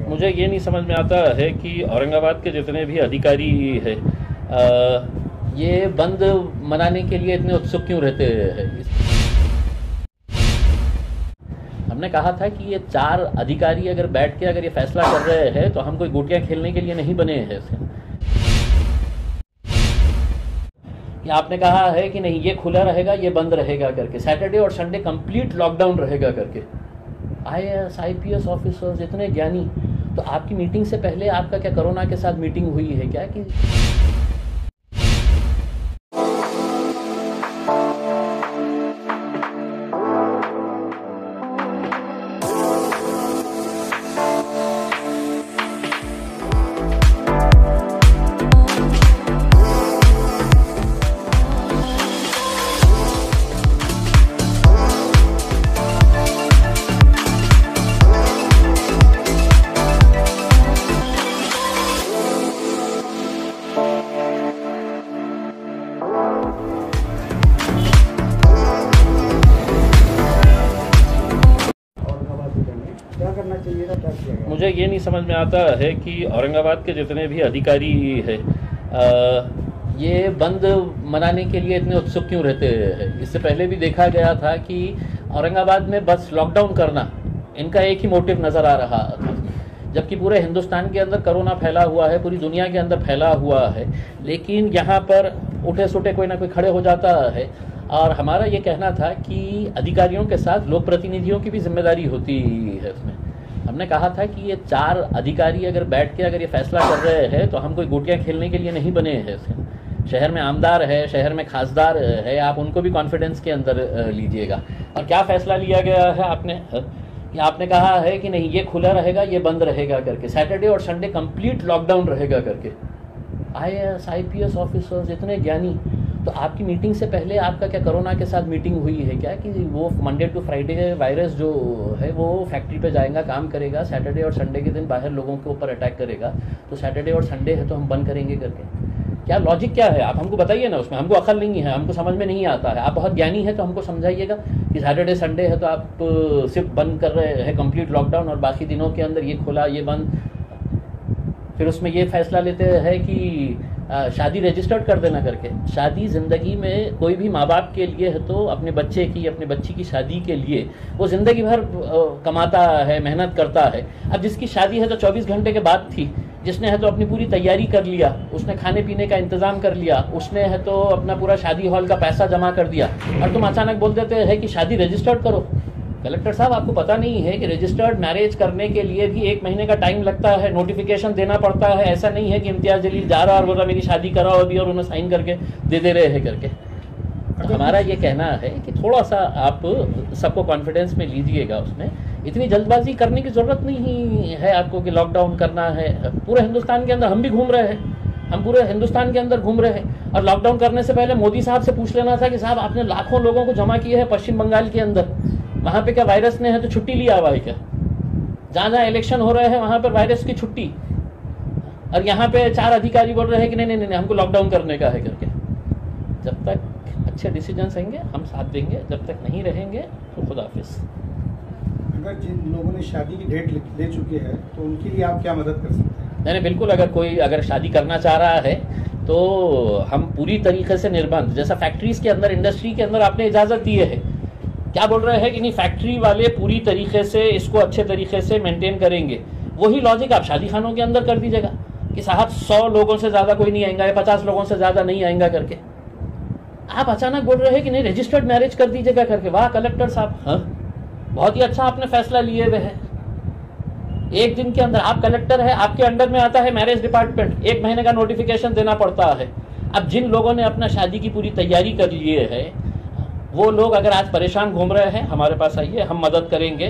मुझे ये नहीं समझ में आता है कि औरंगाबाद के जितने भी अधिकारी है ये बंद मनाने के लिए इतने उत्सुक क्यों रहते हैं। हमने कहा था कि ये 4 अधिकारी अगर बैठ के अगर ये फैसला कर रहे हैं तो हम कोई गोटियां खेलने के लिए नहीं बने हैं। आपने कहा है कि नहीं ये खुला रहेगा ये बंद रहेगा करके, सैटरडे और संडे कंप्लीट लॉकडाउन रहेगा करके। IAS IPS ऑफिसर्स इतने ज्ञानी, तो आपकी मीटिंग से पहले आपका क्या कोरोना के साथ मीटिंग हुई है क्या कि मुझे ये नहीं समझ में आता है कि औरंगाबाद के जितने भी अधिकारी है ये बंद मनाने के लिए इतने उत्सुक क्यों रहते हैं। इससे पहले भी देखा गया था कि औरंगाबाद में बस लॉकडाउन करना इनका एक ही मोटिव नज़र आ रहा था, जबकि पूरे हिंदुस्तान के अंदर कोरोना फैला हुआ है, पूरी दुनिया के अंदर फैला हुआ है। लेकिन यहाँ पर उठे सुटे कोई ना कोई खड़े हो जाता है। और हमारा ये कहना था कि अधिकारियों के साथ लोक प्रतिनिधियों की भी जिम्मेदारी होती है इसमें। हमने कहा था कि ये 4 अधिकारी अगर बैठ के अगर ये फैसला कर रहे हैं तो हम कोई गोटियां खेलने के लिए नहीं बने हैं। शहर में आमदार है, शहर में खासदार है, आप उनको भी कॉन्फिडेंस के अंदर लीजिएगा। और क्या फैसला लिया गया है आपने कहा है कि नहीं ये खुला रहेगा ये बंद रहेगा करके, सैटरडे और संडे कंप्लीट लॉकडाउन रहेगा करके। IAS IPS ऑफिसर्स इतने ज्ञानी, तो आपकी मीटिंग से पहले आपका क्या कोरोना के साथ मीटिंग हुई है क्या कि वो मंडे टू फ्राइडे वायरस जो है वो फैक्ट्री पे जाएगा, काम करेगा, सैटरडे और संडे के दिन बाहर लोगों के ऊपर अटैक करेगा, तो सैटरडे और संडे है तो हम बंद करेंगे करके। क्या लॉजिक क्या है आप हमको बताइए ना, उसमें हमको अकल नहीं है, हमको समझ में नहीं आता है। आप बहुत ज्ञानी है तो हमको समझाइएगा कि सैटरडे संडे है तो आप सिर्फ बंद कर रहे हैं कंप्लीट लॉकडाउन, और बाकी दिनों के अंदर ये खुला ये बंद। फिर उसमें ये फैसला लेते हैं कि शादी रजिस्टर्ड कर देना करके। शादी ज़िंदगी में कोई भी माँ बाप के लिए है तो अपने बच्चे की अपने बच्ची की शादी के लिए वो ज़िंदगी भर कमाता है, मेहनत करता है। अब जिसकी शादी है तो 24 घंटे के बाद थी, जिसने है तो अपनी पूरी तैयारी कर लिया, उसने खाने पीने का इंतज़ाम कर लिया, उसने है तो अपना पूरा शादी हॉल का पैसा जमा कर दिया, और तुम अचानक बोल देते हैं कि शादी रजिस्टर्ड करो। कलेक्टर साहब आपको पता नहीं है कि रजिस्टर्ड मैरिज करने के लिए भी 1 महीने का टाइम लगता है, नोटिफिकेशन देना पड़ता है। ऐसा नहीं है कि इम्तियाज़ जलील जा रहा और बोल रहा मेरी शादी कराओ अभी और उन्हें साइन करके दे रहे हैं करके। तो हमारा ये कहना है कि थोड़ा सा आप सबको कॉन्फिडेंस में लीजिएगा। उसमें इतनी जल्दबाजी करने की ज़रूरत नहीं है आपको कि लॉकडाउन करना है। पूरे हिंदुस्तान के अंदर हम भी घूम रहे हैं, हम पूरे हिंदुस्तान के अंदर घूम रहे हैं। और लॉकडाउन करने से पहले मोदी साहब से पूछ लेना था कि साहब आपने लाखों लोगों को जमा किए हैं पश्चिम बंगाल के अंदर, वहाँ पे क्या वायरस ने है तो छुट्टी लिया हुआ है क्या? जहाँ जहाँ इलेक्शन हो रहे हैं वहाँ पर वायरस की छुट्टी, और यहाँ पे 4 अधिकारी बोल रहे हैं कि नहीं हमको लॉकडाउन करने का है करके। जब तक अच्छे डिसीजंस आएंगे हम साथ देंगे, जब तक नहीं रहेंगे तो खुदा हाफिज़। अगर जिन लोगों ने शादी की डेट ले चुके हैं तो उनके लिए आप क्या मदद कर सकते हैं? नहीं बिल्कुल, अगर कोई अगर शादी करना चाह रहा है तो हम पूरी तरीके से निर्बंध, जैसा फैक्ट्रीज के अंदर इंडस्ट्री के अंदर आपने इजाज़त दी है, क्या बोल रहे हैं कि नहीं फैक्ट्री वाले पूरी तरीके से इसको अच्छे तरीके से मेंटेन करेंगे। वही लॉजिक आप शादी खानों के अंदर कर दीजिएगा कि साहब 100 लोगों से ज़्यादा कोई नहीं आएगा या 50 लोगों से ज़्यादा नहीं आएगा करके। आप अचानक बोल रहे हैं कि नहीं रजिस्टर्ड मैरिज कर दीजिएगा करके। वाह कलेक्टर साहब, हाँ बहुत ही अच्छा आपने फैसला लिए हुए है। 1 दिन के अंदर आप कलेक्टर है, आपके अंडर में आता है मैरिज डिपार्टमेंट, 1 महीने का नोटिफिकेशन देना पड़ता है। अब जिन लोगों ने अपना शादी की पूरी तैयारी कर लिए है वो लोग अगर आज परेशान घूम रहे हैं, हमारे पास आइए, हम मदद करेंगे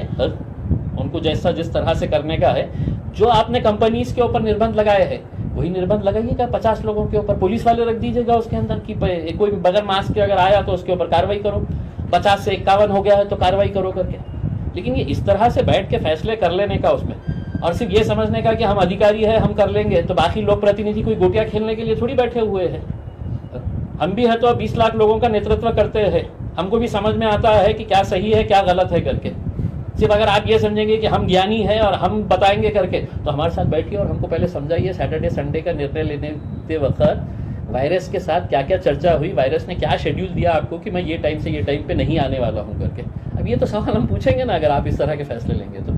उनको जैसा जिस तरह से करने का है। जो आपने कंपनीज के ऊपर निर्बंध लगाए हैं वही निर्बंध लगाइएगा 50 लोगों के ऊपर। पुलिस वाले रख दीजिएगा उसके अंदर कि कोई बगैर मास्क के अगर आया तो उसके ऊपर कार्रवाई करो, 50 से 51 हो गया है तो कार्रवाई करो करके। लेकिन ये इस तरह से बैठ के फैसले कर लेने का उसमें, और सिर्फ ये समझने का कि हम अधिकारी है हम कर लेंगे, तो बाकी लोक प्रतिनिधि कोई गोटियां खेलने के लिए थोड़ी बैठे हुए हैं। हम भी है तो 20 लाख लोगों का नेतृत्व करते हैं, हमको भी समझ में आता है कि क्या सही है क्या गलत है करके। सिर्फ अगर आप ये समझेंगे कि हम ज्ञानी हैं और हम बताएंगे करके, तो हमारे साथ बैठिए और हमको पहले समझाइए सैटरडे संडे का निर्णय लेने वक्त वायरस के साथ क्या क्या चर्चा हुई, वायरस ने क्या शेड्यूल दिया आपको कि मैं ये टाइम से ये टाइम पे नहीं आने वाला हूँ करके। अब ये तो सवाल हम पूछेंगे ना अगर आप इस तरह के फैसले लेंगे तो।